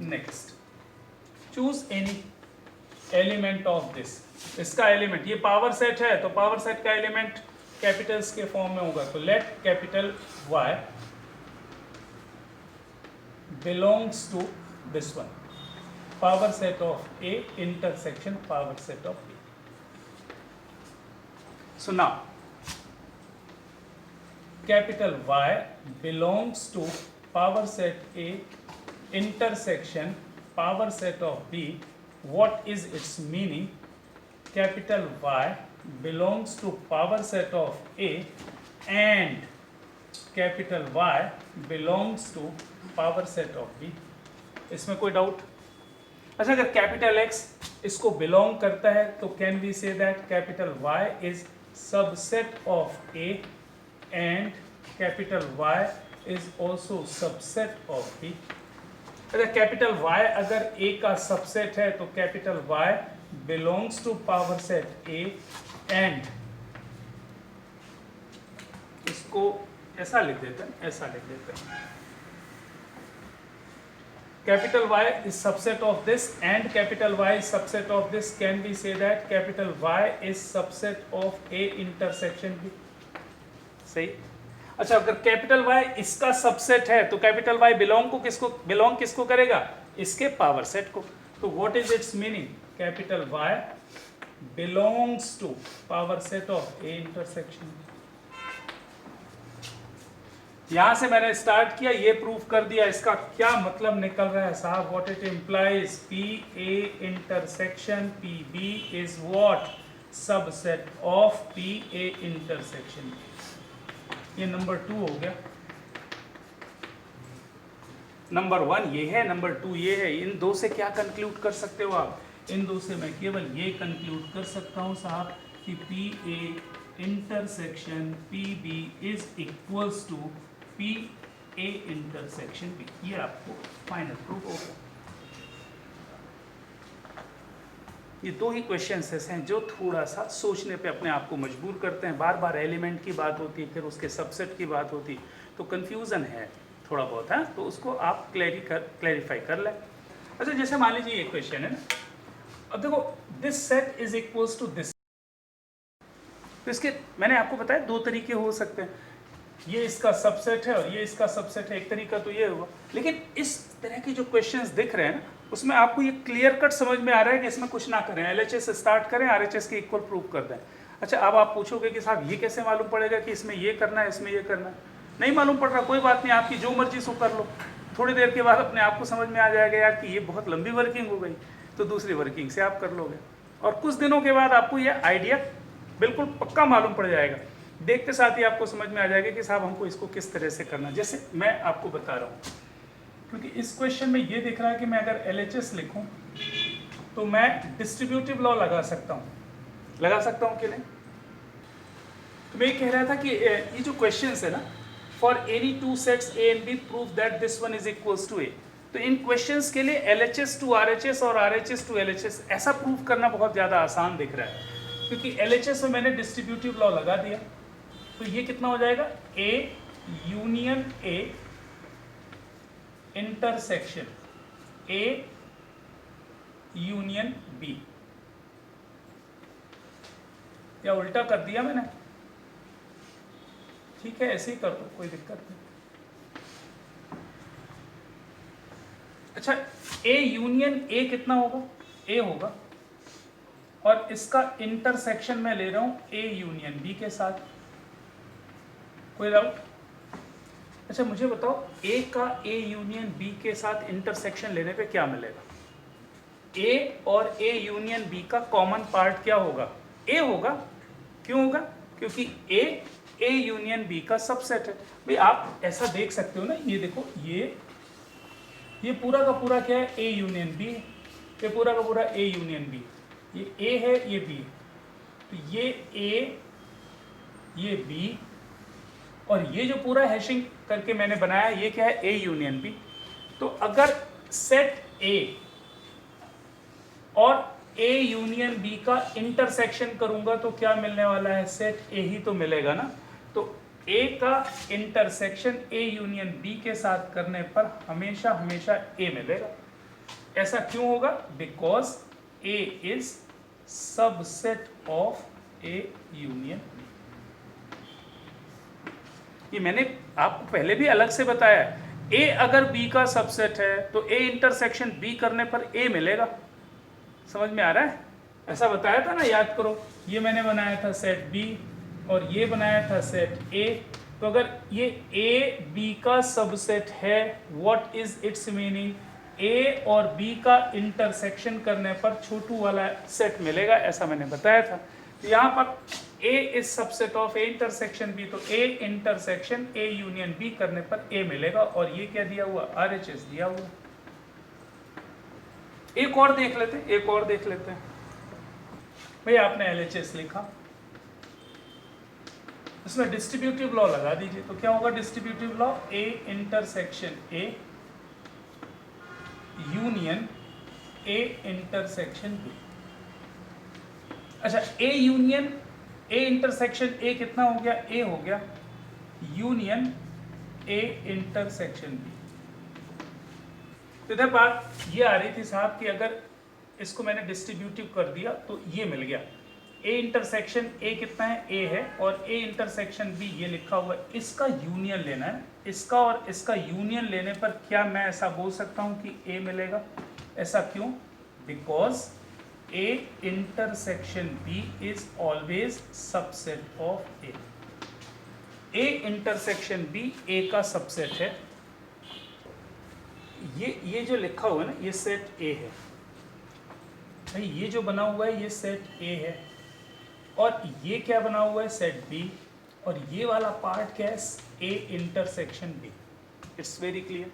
next, choose any element of this. इसका एलिमेंट, ये पावर सेट है तो पावर सेट का एलिमेंट कैपिटल्स के फॉर्म में होगा, तो let capital Y belongs to this one, power set of A intersection power set of B. So now capital Y belongs to power set A intersection power set of B. What is its meaning? Capital Y belongs to power set of A and capital Y belongs to power set of B. इसमें कोई डाउट? अच्छा, अगर कैपिटल X इसको बिलोंग करता है तो can we say that capital Y is subset of A and capital Y is also subset of B. अगर कैपिटल Y अगर A का सबसेट है तो capital Y belongs to power set A and इसको ऐसा लिख देते हैं, ऐसा लिख देते हैं, capital Y is subset of this and capital Y is subset of this. Can we say that capital Y is subset of A intersection B? सही। अच्छा, अगर कैपिटल Y इसका सबसेट है तो कैपिटल Y बिलोंग किसको करेगा? इसके पावर सेट को। तो what is its meaning? Capital Y belongs to power set of A intersection. यहां से मैंने स्टार्ट किया, ये प्रूव कर दिया। इसका क्या मतलब निकल रहा है साहब? What it implies? PA intersection PB is what? Subset of PA intersection. ये नंबर 2 हो गया। नंबर 1 ये है, नंबर 2 ये है। इन दो से क्या कंक्लूड कर सकते हो आप? इन दो से मैं केवल ये कंक्लूड कर सकता हूं साहब कि PA intersection PB is equals to PA intersection B। ये आपको फाइनल प्रूफ होगा। ये दो ही क्वेश्चंस ऐसे हैं जो थोड़ा सा सोचने पे अपने आप को मजबूर करते हैं। बार बार एलिमेंट की बात होती है, फिर उसके सबसेट की बात होती, तो कंफ्यूजन है थोड़ा बहुत, है तो उसको आप क्लैरिफाई कर लें। अच्छा, जैसे मान लीजिए ये क्वेश्चन है ना, अब देखो this set is equals to this, तो इसके मैंने आपको बताया दो तरीके हो सकते हैं। ये इसका सबसेट है और ये इसका सबसेट है, एक तरीका तो ये हुआ। लेकिन इस तरह के जो क्वेश्चंस दिख रहे हैं ना, उसमें आपको ये क्लियर कट समझ में आ रहा है कि इसमें कुछ ना करें, LHS स्टार्ट करें, RHS के इक्वल प्रूव कर दें। अच्छा, अब आप पूछोगे कि साहब ये कैसे मालूम पड़ेगा कि इसमें ये करना है, इसमें ये करना है? नहीं मालूम पड़ रहा, कोई बात नहीं, आपकी जो मर्जी सो कर लो। थोड़ी देर के बाद अपने आप को समझ में आ जाएगा यार कि ये बहुत लंबी वर्किंग हो गई, तो दूसरी वर्किंग से आप कर लोगे। और कुछ दिनों के बाद आपको ये आइडिया बिल्कुल पक्का मालूम पड़ जाएगा देखते साथ ही आपको समझ में आ जाएगा कि साहब हमको इसको किस तरह से करना। जैसे मैं आपको बता रहा हूँ, क्योंकि इस क्वेश्चन में ये दिख रहा है कि मैं अगर LHS लिखूँ तो मैं डिस्ट्रीब्यूटिव लॉ लगा सकता हूँ कि नहीं? तो मैं ये कह रहा था कि ये जो क्वेश्चन है ना, for any two sets A and B prove that this one is equals to A, तो इन क्वेश्चंस के लिए LHS टू RHS और RHS टू LHS ऐसा प्रूव करना बहुत ज़्यादा आसान दिख रहा है, क्योंकि LHS में मैंने डिस्ट्रीब्यूटिव लॉ लगा दिया। तो ये कितना हो जाएगा, A union A intersection A union B, या उल्टा कर दिया मैंने? ठीक है, ऐसे ही कर दो, कोई दिक्कत नहीं। अच्छा, A यूनियन A कितना होगा, A होगा, और इसका इंटरसेक्शन मैं ले रहा हूं A यूनियन B के साथ। कोई डाउट? अच्छा मुझे बताओ, A का A यूनियन B के साथ इंटरसेक्शन लेने पे क्या मिलेगा? A और A यूनियन B का कॉमन पार्ट क्या होगा? A होगा। क्यों होगा? क्योंकि A यूनियन B का सबसेट है। भाई आप ऐसा देख सकते हो ना, ये देखो, ये पूरा का पूरा क्या है, A यूनियन B है, ये पूरा का पूरा A यूनियन B, ये A है, ये B है, तो ये A, ये B, और ये जो पूरा हैशिंग करके मैंने बनाया ये क्या है, A यूनियन B। तो अगर सेट A और A यूनियन B का इंटरसेक्शन करूंगा तो क्या मिलने वाला है, सेट A ही तो मिलेगा ना। तो A का इंटरसेक्शन A यूनियन B के साथ करने पर हमेशा हमेशा A मिलेगा। ऐसा क्यों होगा? Because A is subset of A union B। ये मैंने आपको पहले भी अलग से बताया है, A अगर B का सबसेट है तो A इंटरसेक्शन B करने पर A मिलेगा। समझ में आ रहा है? ऐसा बताया था ना, याद करो, ये मैंने बनाया था सेट B और ये बनाया था सेट A। तो अगर ये A B का सबसेट है, what is its meaning? A और B का इंटरसेक्शन करने पर छोटू वाला सेट मिलेगा, ऐसा मैंने बताया था। तो यहाँ पर A is subset of A intersection B, तो A intersection A union B करने पर A मिलेगा, और ये क्या दिया हुआ, RHS दिया हुआ। एक और देख लेते हैं, भाई आपने LHS लिखा, इसमें डिस्ट्रीब्यूटिव लॉ लगा दीजिए, तो क्या होगा distributive law, A intersection A union A intersection B। अच्छा, A union A intersection A कितना हो गया, A हो गया, यूनियन A इंटरसेक्शन B। तो इधर बात ये आ रही थी साहब कि अगर इसको मैंने डिस्ट्रीब्यूटिव कर दिया तो ये मिल गया, A इंटरसेक्शन A कितना है, A है, और A इंटरसेक्शन B ये लिखा हुआ है, इसका यूनियन लेना है। इसका और इसका यूनियन लेने पर क्या मैं ऐसा बोल सकता हूँ कि A मिलेगा? ऐसा क्यों? Because A intersection B is always subset of A। A intersection B A का सबसेट है। ये जो लिखा हुआ है ना, ये सेट A है भाई, ये जो बना हुआ है ये सेट A है, और ये क्या बना हुआ है, सेट B, और ये वाला पार्ट क्या है, A intersection B। It's very clear.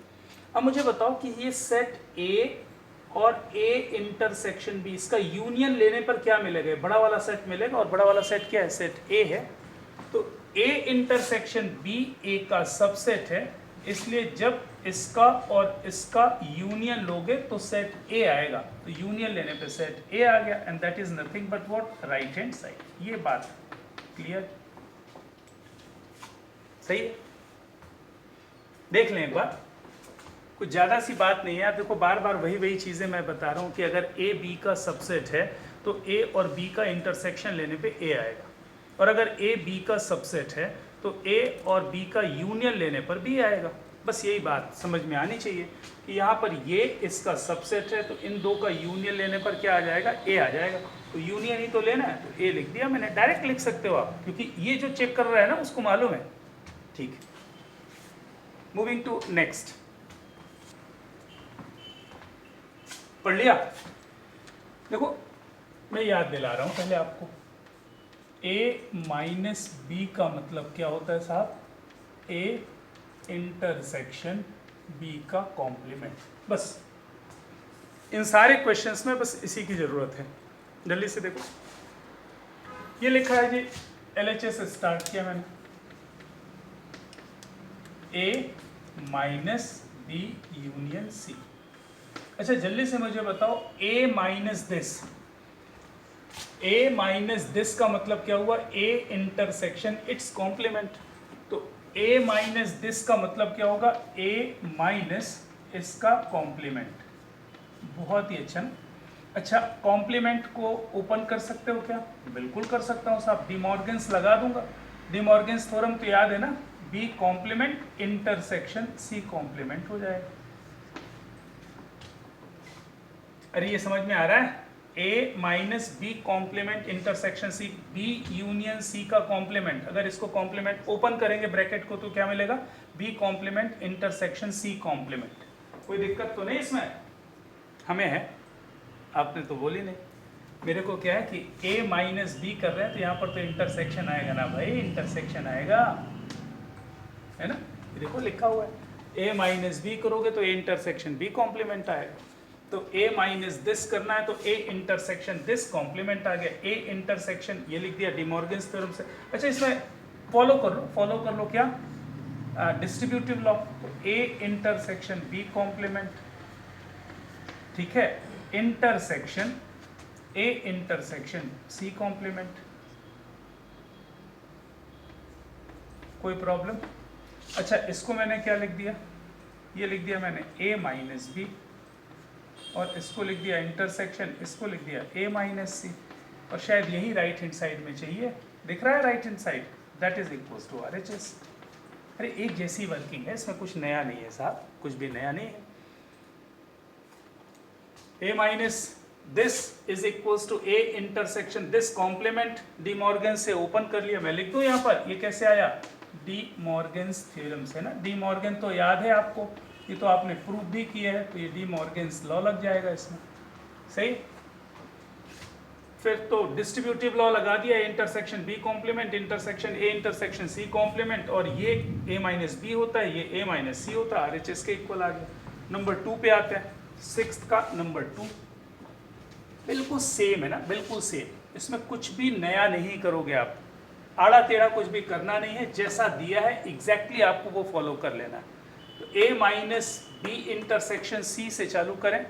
अब मुझे बताओ कि ये सेट A और A इंटरसेक्शन B, इसका यूनियन लेने पर क्या मिलेगा? बड़ा वाला सेट मिलेगा, और बड़ा वाला सेट क्या है, सेट A है। तो A इंटरसेक्शन B A का सबसेट है, इसलिए जब इसका और इसका यूनियन लोगे तो सेट A आएगा। तो यूनियन लेने पे सेट A आ गया, and that is nothing but what, right hand side. ये बात क्लियर, सही है? देख लें एक बार, कुछ ज़्यादा सी बात नहीं है। आप देखो, बार बार वही चीज़ें मैं बता रहा हूँ कि अगर A B का सबसेट है तो A और B का इंटरसेक्शन लेने पे A आएगा, और अगर A B का सबसेट है तो A और B का यूनियन लेने पर B आएगा। बस यही बात समझ में आनी चाहिए कि यहाँ पर ये इसका सबसेट है, तो इन दो का यूनियन लेने पर क्या आ जाएगा, A आ जाएगा। तो यूनियन ही तो लेना है, तो A लिख दिया मैंने। डायरेक्ट लिख सकते हो आप, क्योंकि ये जो चेक कर रहा है ना उसको मालूम है। ठीक है, मूविंग टू नेक्स्ट। पढ़ लिया? देखो मैं याद दिला रहा हूँ पहले आपको, ए माइनस बी का मतलब क्या होता है साहब? ए इंटरसेक्शन बी का कॉम्प्लीमेंट। बस इन सारे क्वेश्चंस में बस इसी की जरूरत है। जल्दी से देखो, ये लिखा है जी, LHS स्टार्ट किया मैंने, ए माइनस बी यूनियन सी। अच्छा जल्दी से मुझे बताओ, ए माइनस दिस का मतलब क्या हुआ? A intersection its complement. तो ए माइनस दिस का मतलब क्या होगा? ए माइनस इसका कॉम्प्लीमेंट। बहुत ही अच्छा ना। अच्छा, कॉम्प्लीमेंट को ओपन कर सकते हो क्या? बिल्कुल कर सकता हूँ साहब, डिमॉर्गन्स लगा दूंगा। डिमॉर्गन्स थ्योरम तो याद है ना, B complement intersection C complement हो जाएगा। अरे ये समझ में आ रहा है? A minus B complement intersection C, B union C का कॉम्प्लीमेंट। अगर इसको कॉम्प्लीमेंट ओपन करेंगे ब्रैकेट को तो क्या मिलेगा? B complement intersection C complement. कोई दिक्कत तो नहीं इसमें? हमें है, आपने तो बोली नहीं। मेरे को क्या है कि ए माइनस बी कर रहे हैं तो यहाँ पर तो इंटरसेक्शन आएगा ना भाई, इंटरसेक्शन आएगा, है ना? देखो लिखा हुआ है, ए माइनस बी करोगे तो ए इंटरसेक्शन बी कॉम्प्लीमेंट आएगा। तो ए माइनस दिस करना है तो ए इंटरसेक्शन दिस कॉम्प्लीमेंट आ गया। ए इंटरसेक्शन ये लिख दिया डिमॉर्गन्स थ्योरम से। अच्छा इसमें फॉलो कर लो क्या? Distributive law. तो ए इंटरसेक्शन बी कॉम्प्लीमेंट, ठीक है, intersection A intersection C complement. कोई प्रॉब्लम? अच्छा इसको मैंने क्या लिख दिया? ये लिख दिया मैंने ए माइनस बी, और इसको लिख दिया इंटरसेक्शन, इसको लिख दिया ए माइनस सी, और शायद यही राइट हैंड साइड में चाहिए। दिख रहा है right hand side? That is equals to RHS। अरे एक जैसी वर्किंग है, इसमें कुछ नया नहीं है साहब, कुछ भी नया नहीं है। A minus this is equals to A intersection this complement. De Morgan से ओपन कर लिया, मैं लिख दूं यहाँ पर, ये कैसे आया? डी मॉर्गन्स थ्योरम से ना। डी मॉर्गन तो याद है आपको, ये तो आपने प्रूफ भी किया है, तो ये डी मॉर्गन्स लॉ लग जाएगा इसमें, सही। फिर तो डिस्ट्रीब्यूटिव लॉ लगा दिया, intersection B complement intersection A intersection C complement, और ये ए माइनस बी होता है, ये ए माइनस सी होता है, RHS के इक्वल आ गया। नंबर 2 पे आते हैं, 6th का नंबर 2। बिल्कुल सेम है ना, बिल्कुल सेम, इसमें कुछ भी नया नहीं करोगे आप, आड़ा टेढ़ा कुछ भी करना नहीं है, जैसा दिया है एग्जैक्टली आपको वो फॉलो कर लेना है। तो A minus B intersection C से चालू करें,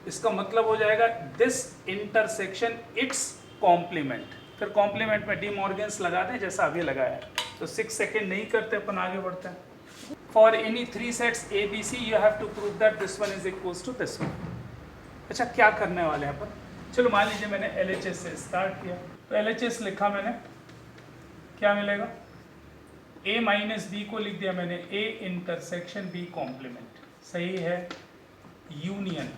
इसका मतलब हो जाएगा दिस इंटरसेक्शन इट्स कॉम्प्लीमेंट। फिर कॉम्प्लीमेंट में डी मॉर्गन्स लगा दें जैसा अभी लगाया है। तो 6 सेकेंड नहीं करते, अपन आगे बढ़ते हैं। For any 3 sets ABC you have to prove that this one is equals to this one. अच्छा क्या करने वाले हैं अपन? चलो मान लीजिए मैंने LHS से स्टार्ट किया, तो LHS लिखा मैंने, क्या मिलेगा? ए माइनस बी को लिख दिया मैंने ए इंटरसेक्शन बी कॉम्प्लीमेंट, सही है, यूनियन,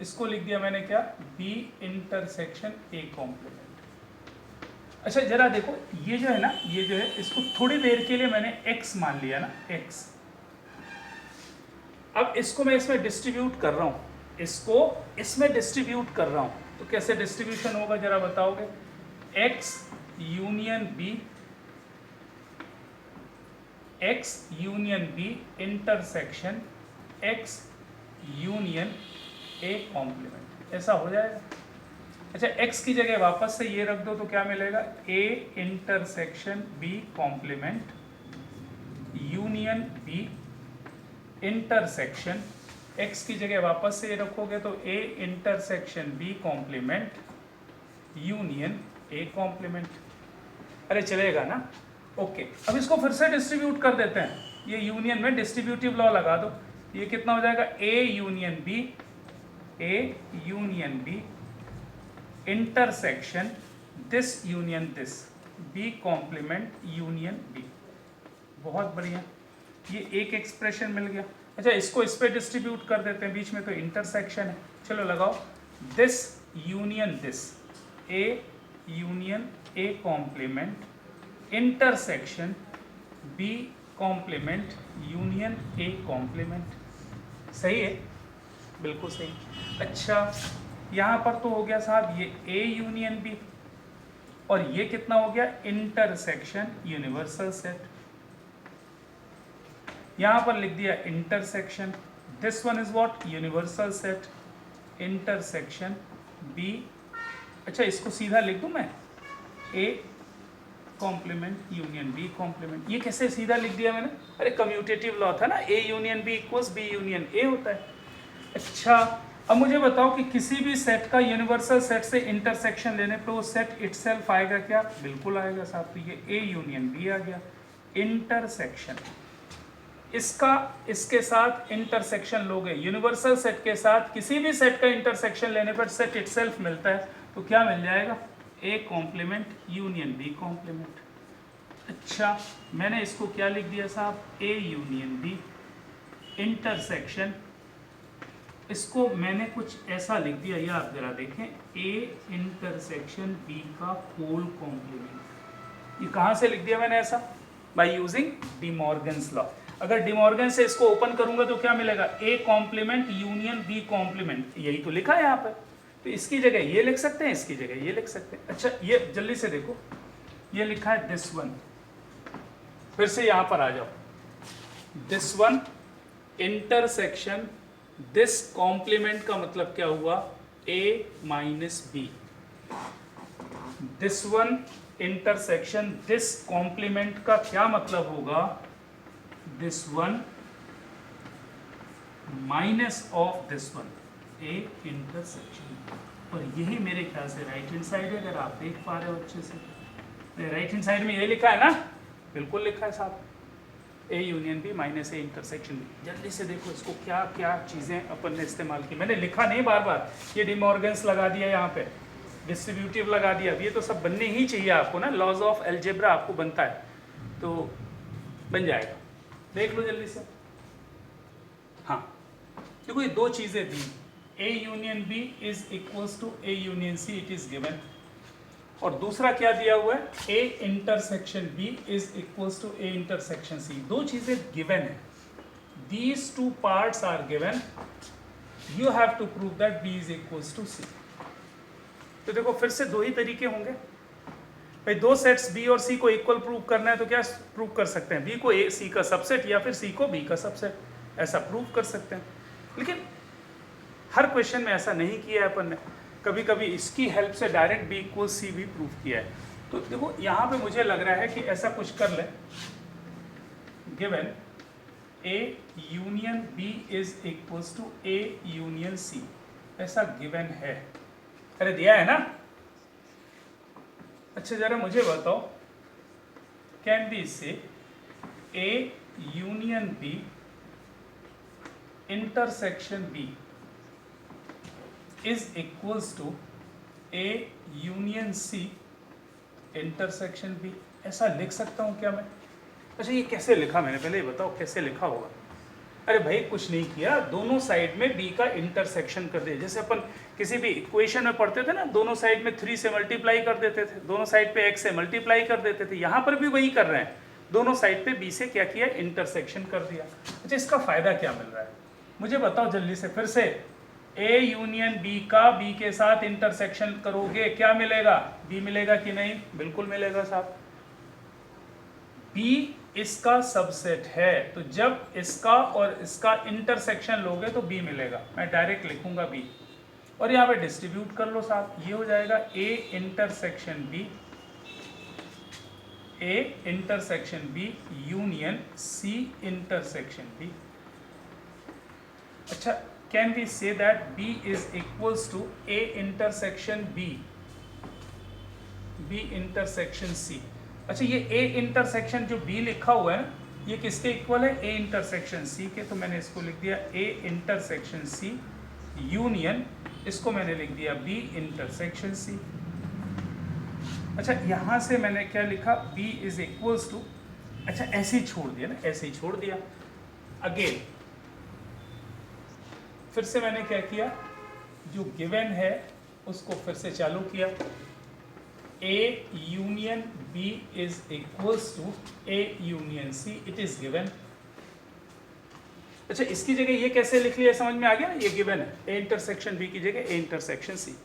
इसको लिख दिया मैंने क्या? B intersection A complement. अच्छा जरा देखो, ये जो है ना, ये जो है, इसको थोड़ी देर के लिए मैंने x मान लिया ना, x। अब इसको मैं इसमें डिस्ट्रीब्यूट कर रहा हूँ, इसको इसमें डिस्ट्रीब्यूट कर रहा हूँ, तो कैसे डिस्ट्रीब्यूशन होगा जरा बताओगे? x union b, x union b intersection x union a complement, ऐसा हो जाएगा। अच्छा x की जगह वापस से ये रख दो तो क्या मिलेगा? a intersection b complement union b intersection, x की जगह वापस से ये रखोगे तो a intersection b complement union a complement. अरे चलेगा ना? ओके, अब इसको फिर से डिस्ट्रीब्यूट कर देते हैं, ये यूनियन में डिस्ट्रीब्यूटिव लॉ लगा दो, ये कितना हो जाएगा? a union b intersection this union this b complement union b। बहुत बढ़िया, ये एक एक्सप्रेशन मिल गया। अच्छा इसको इस पे डिस्ट्रीब्यूट कर देते हैं, बीच में तो इंटरसेक्शन है, चलो लगाओ, this union this a union a complement intersection b complement union a complement, सही है, बिल्कुल सही। अच्छा यहाँ पर तो हो गया साहब ये a यूनियन b, और ये कितना हो गया, इंटरसेक्शन यूनिवर्सल सेट। यहां पर लिख दिया intersection, this one is what, universal set intersection B. अच्छा इसको सीधा लिख दूं मैं, A complement union B complement. ये कैसे सीधा लिख दिया मैंने, अरे कम्यूटेटिव लॉ था ना, A union B equals B union A होता है। अच्छा अब मुझे बताओ कि किसी भी सेट का यूनिवर्सल सेट से इंटरसेक्शन लेने पे वो सेट इटसेल्फ आएगा क्या, बिल्कुल आएगा साहब। तो ये ए यूनियन बी आ गया, इंटरसेक्शन इसका इसके साथ इंटरसेक्शन लोगे, यूनिवर्सल सेट के साथ किसी भी सेट का इंटरसेक्शन लेने पर सेट इटसेल्फ मिलता है, तो क्या मिल जाएगा, A complement union B complement. अच्छा मैंने इसको क्या लिख दिया साहब, ए यूनियन बी इंटरसेक्शन, इसको मैंने कुछ ऐसा लिख दिया, ये आप जरा देखें, ए इंटरसेक्शन बी का होल कॉम्प्लीमेंट। ये कहाँ से लिख दिया मैंने ऐसा, बाय यूजिंग डिमॉर्गन्स लॉ। अगर डिमॉर्गन से इसको ओपन करूंगा तो क्या मिलेगा, A complement union B complement, यही तो लिखा है यहाँ पे। तो इसकी जगह ये लिख सकते हैं, इसकी जगह ये लिख सकते हैं। अच्छा ये जल्दी से देखो, ये लिखा है दिस वन, फिर से यहां पर आ जाओ, this one intersection this complement का मतलब क्या हुआ, A minus B. This one intersection this complement का क्या मतलब होगा, this one minus of this one, A intersection. और यही मेरे ख्याल से राइट हैंड साइड है, अगर आप देख पा रहे हो अच्छे से। राइट हैंड साइड में ये लिखा है ना, बिल्कुल लिखा है साहब, A union B minus A intersection B. जल्दी से देखो इसको क्या क्या चीज़ें अपन ने इस्तेमाल की, मैंने लिखा नहीं बार बार, ये डिमॉर्गन्स लगा दिया यहाँ पे, डिस्ट्रीब्यूटिव लगा दिया, ये तो सब बनने ही चाहिए आपको ना, लॉज ऑफ एल्जेब्रा आपको बनता है तो बन जाएगा, देख लो जल्दी से। हाँ देखो ये दो चीज़ें दी, A union B is equals to A union C, it is given. और दूसरा क्या दिया हुआ है, A intersection B is equals to A intersection C. दो चीजें गिवन है, these two parts are given, you have to prove that B is equals to C. तो देखो फिर से दो ही तरीके होंगे भाई, दो सेट्स बी और सी को इक्वल प्रूव करना है तो क्या प्रूव कर सकते हैं, बी को ए सी का सबसेट या फिर सी को बी का सबसेट, ऐसा प्रूव कर सकते हैं। लेकिन हर क्वेश्चन में ऐसा नहीं किया है अपन ने, कभी कभी इसकी हेल्प से डायरेक्ट बी इक्वल सी भी प्रूव किया है। तो देखो यहाँ पे मुझे लग रहा है कि ऐसा कुछ कर ले, given A union B is equals to A union C, ऐसा गिवन है, अरे दिया है ना। अच्छा जरा मुझे बताओ, can be say A union B intersection B is equals to A union C intersection B, ऐसा लिख सकता हूँ क्या मैं? अच्छा ये कैसे लिखा मैंने, पहले ये बताओ कैसे लिखा होगा। अरे भाई कुछ नहीं किया, दोनों साइड में B का इंटरसेक्शन कर दिया, जैसे अपन किसी भी इक्वेशन में पढ़ते थे ना, दोनों साइड में 3 से मल्टीप्लाई कर देते थे, दोनों साइड पे x से मल्टीप्लाई कर देते थे, यहाँ पर भी वही कर रहे हैं, दोनों साइड पे B से क्या किया, इंटरसेक्शन कर दिया। अच्छा इसका फायदा क्या मिल रहा है मुझे बताओ जल्दी से, फिर से ए यूनियन बी का बी के साथ इंटरसेक्शन करोगे क्या मिलेगा, बी मिलेगा कि नहीं, बिल्कुल मिलेगा साहब। बी इसका सबसेट है, तो जब इसका और इसका इंटरसेक्शन लोगे तो बी मिलेगा, मैं डायरेक्ट लिखूंगा बी, और यहाँ पे डिस्ट्रीब्यूट कर लो साहब, ये हो जाएगा A intersection B, A intersection B union C intersection B. अच्छा can we say that B is equals to A intersection B, B intersection C। अच्छा ये A intersection जो B लिखा हुआ है ना, ये किसके इक्वल है, A intersection C के, तो मैंने इसको लिख दिया A intersection C यूनियन, इसको मैंने लिख दिया B intersection C। अच्छा यहाँ से मैंने क्या लिखा, B is equals to, अच्छा ऐसे ही छोड़ दिया ना, ऐसे ही छोड़ दिया। अगेन फिर से मैंने क्या किया, जो गिवन है उसको फिर से चालू किया, A union B is equals to A union C, it is given. अच्छा इसकी जगह ये कैसे लिख लिया, समझ में आ गया ना, ये गिवन है, ए इंटरसेक्शन बी की जगह ए इंटरसेक्शन सी।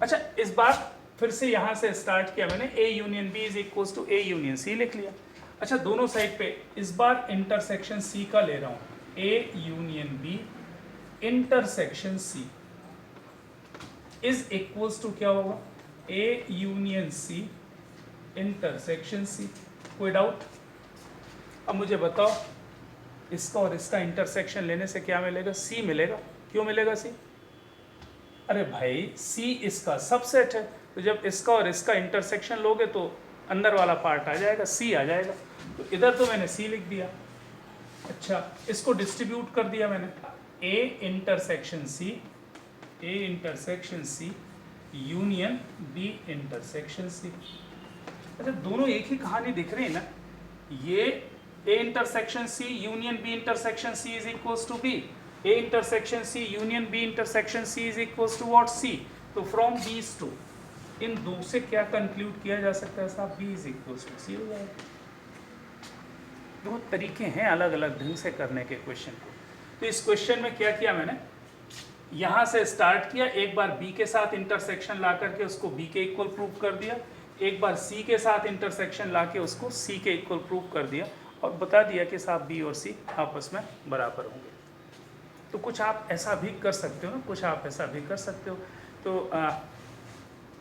अच्छा इस बार फिर से यहाँ से स्टार्ट किया मैंने, A union B is equal to A union C लिख लिया। अच्छा दोनों साइड पे इस बार इंटरसेक्शन C का ले रहा हूँ, A union B intersection C is equals to क्या होगा, A union C intersection C। कोई डाउट? अब मुझे बताओ इसका और इसका इंटरसेक्शन लेने से क्या मिलेगा, C मिलेगा। क्यों मिलेगा C? अरे भाई C इसका सबसेट है, तो जब इसका और इसका इंटरसेक्शन लोगे तो अंदर वाला पार्ट आ जाएगा, C आ जाएगा। तो इधर तो मैंने C लिख दिया। अच्छा इसको डिस्ट्रीब्यूट कर दिया मैंने, A intersection C union B intersection C। अच्छा दोनों एक ही कहानी दिख रही है ना, ये A intersection C union B intersection C is equals to B, A intersection C union B intersection C is equals to what, C। तो फ्रॉम दीज टू, इन दो से क्या कंक्लूड किया जा सकता है साहब, B is equals to C हो जाएगा। बहुत तरीके हैं अलग अलग ढंग से करने के क्वेश्चन को। तो इस क्वेश्चन में क्या किया मैंने, यहाँ से स्टार्ट किया, एक बार B के साथ इंटरसेक्शन ला करके उसको B के इक्वल प्रूव कर दिया, एक बार C के साथ इंटरसेक्शन ला के उसको C के इक्वल प्रूव कर दिया, और बता दिया कि साहब B और C आपस में बराबर होंगे। तो कुछ आप ऐसा भी कर सकते हो ना, कुछ आप ऐसा भी कर सकते हो। तो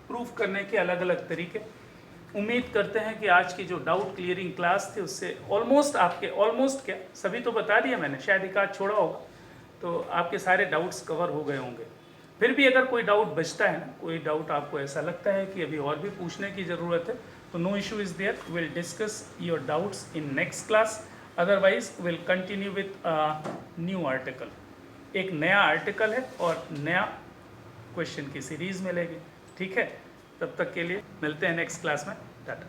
प्रूफ करने के अलग अलग तरीके। उम्मीद करते हैं कि आज की जो डाउट क्लियरिंग क्लास थी उससे ऑलमोस्ट क्या सभी तो बता दिया मैंने, शायद एक आध छोड़ा होगा, तो आपके सारे डाउट्स कवर हो गए होंगे। फिर भी अगर कोई डाउट बचता है ना, कोई डाउट आपको ऐसा लगता है कि अभी और भी पूछने की ज़रूरत है, तो no issue is there, we'll discuss your doubts in next class. Otherwise we'll continue with new article. एक नया आर्टिकल है और नया क्वेश्चन की सीरीज़ मिलेगी, ठीक है। तब तक के लिए मिलते हैं नेक्स्ट क्लास में, टाटा।